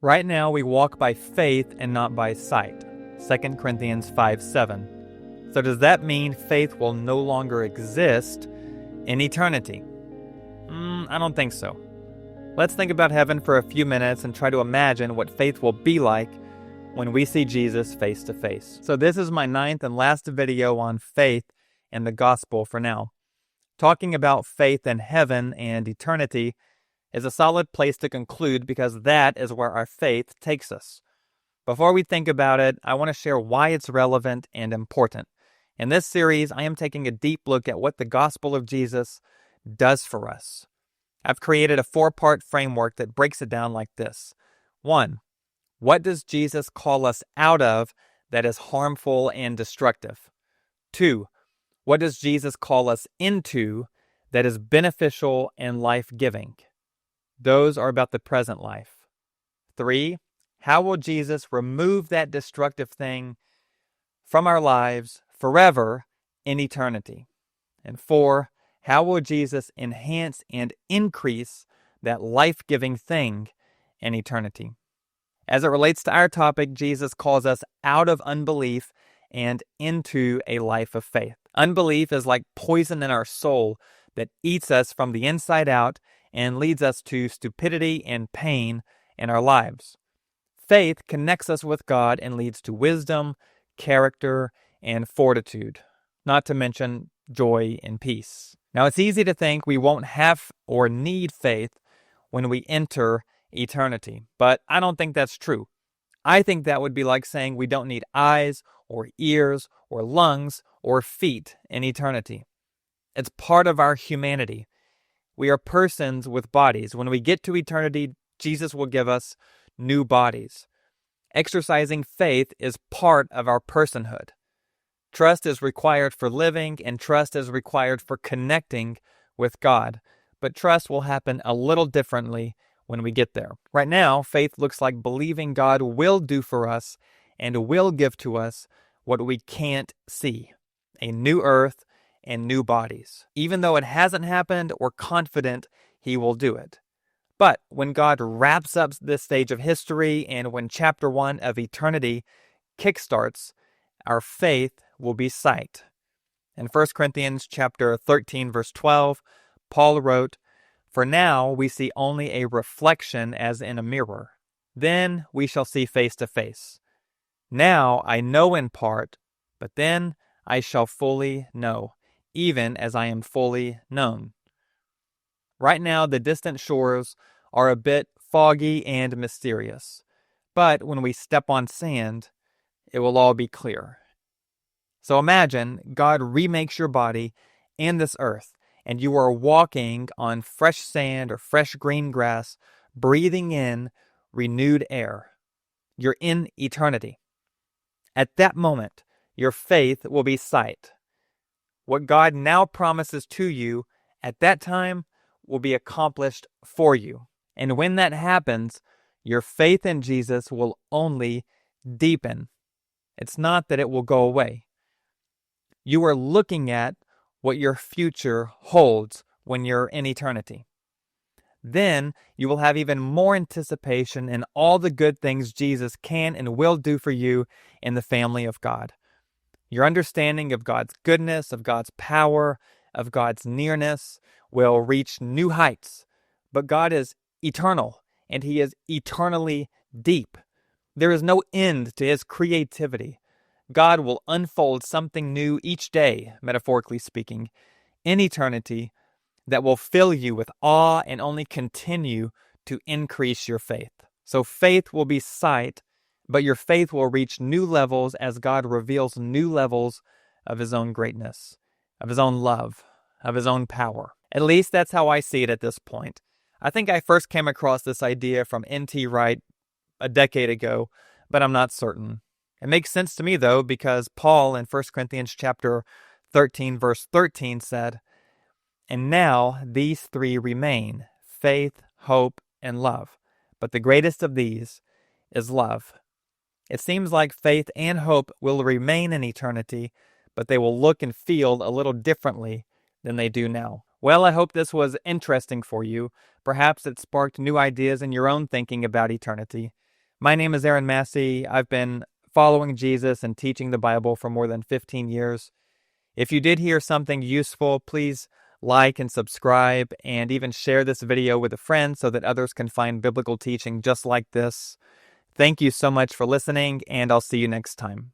Right now we walk by faith and not by sight. 2 Corinthians 5:7. So does that mean faith will no longer exist in eternity? I don't think so. Let's think about heaven for a few minutes and try to imagine what faith will be like when we see Jesus face to face. So this is my 9th and last video on faith and the gospel for now. Talking about faith in heaven and eternity is a solid place to conclude because that is where our faith takes us. Before we think about it, I want to share why it's relevant and important. In this series, I am taking a deep look at what the gospel of Jesus does for us. I've created a 4-part framework that breaks it down like this. 1. What does Jesus call us out of that is harmful and destructive? 2. What does Jesus call us into that is beneficial and life-giving? Those are about the present life. 3. How will Jesus remove that destructive thing from our lives forever in eternity? And 4. How will Jesus enhance and increase that life-giving thing in eternity? As it relates to our topic, Jesus calls us out of unbelief and into a life of faith. Unbelief is like poison in our soul that eats us from the inside out and leads us to stupidity and pain in our lives. Faith connects us with God and leads to wisdom, character, and fortitude, not to mention joy and peace. Now, it's easy to think we won't have or need faith when we enter eternity, but I don't think that's true. I think that would be like saying we don't need eyes or ears or lungs or feet in eternity. It's part of our humanity. We are persons with bodies. When we get to eternity, Jesus will give us new bodies. Exercising faith is part of our personhood. Trust is required for living, and trust is required for connecting with God. But trust will happen a little differently when we get there. Right now, faith looks like believing God will do for us and will give to us what we can't see: a new earth and new bodies. Even though it hasn't happened, we're confident He will do it. But when God wraps up this stage of history and when chapter 1 of eternity kickstarts, our faith will be sight. In 1 Corinthians chapter 13, verse 12, Paul wrote, "For now we see only a reflection as in a mirror. Then we shall see face to face. Now I know in part, but then I shall fully know, even as I am fully known." Right now, the distant shores are a bit foggy and mysterious. But when we step on sand, it will all be clear. So imagine God remakes your body and this earth, and you are walking on fresh sand or fresh green grass, breathing in renewed air. You're in eternity. At that moment, your faith will be sight. What God now promises to you at that time will be accomplished for you. And when that happens, your faith in Jesus will only deepen. It's not that it will go away. You are looking at what your future holds when you're in eternity. Then you will have even more anticipation in all the good things Jesus can and will do for you in the family of God. Your understanding of God's goodness, of God's power, of God's nearness will reach new heights. But God is eternal, and He is eternally deep. There is no end to His creativity. God will unfold something new each day, metaphorically speaking, in eternity that will fill you with awe and only continue to increase your faith. So faith will be sight, but your faith will reach new levels as God reveals new levels of His own greatness, of His own love, of His own power. At least that's how I see it at this point. I think I first came across this idea from N.T. Wright a decade ago, but I'm not certain. It makes sense to me, though, because Paul in 1 Corinthians chapter 13, verse 13 said, "And now these three remain, faith, hope, and love. But the greatest of these is love." It seems like faith and hope will remain in eternity, but they will look and feel a little differently than they do now. Well, I hope this was interesting for you. Perhaps it sparked new ideas in your own thinking about eternity. My name is Aaron Massey. I've been following Jesus and teaching the Bible for more than 15 years. If you did hear something useful, please like and subscribe and even share this video with a friend so that others can find biblical teaching just like this. Thank you so much for listening, and I'll see you next time.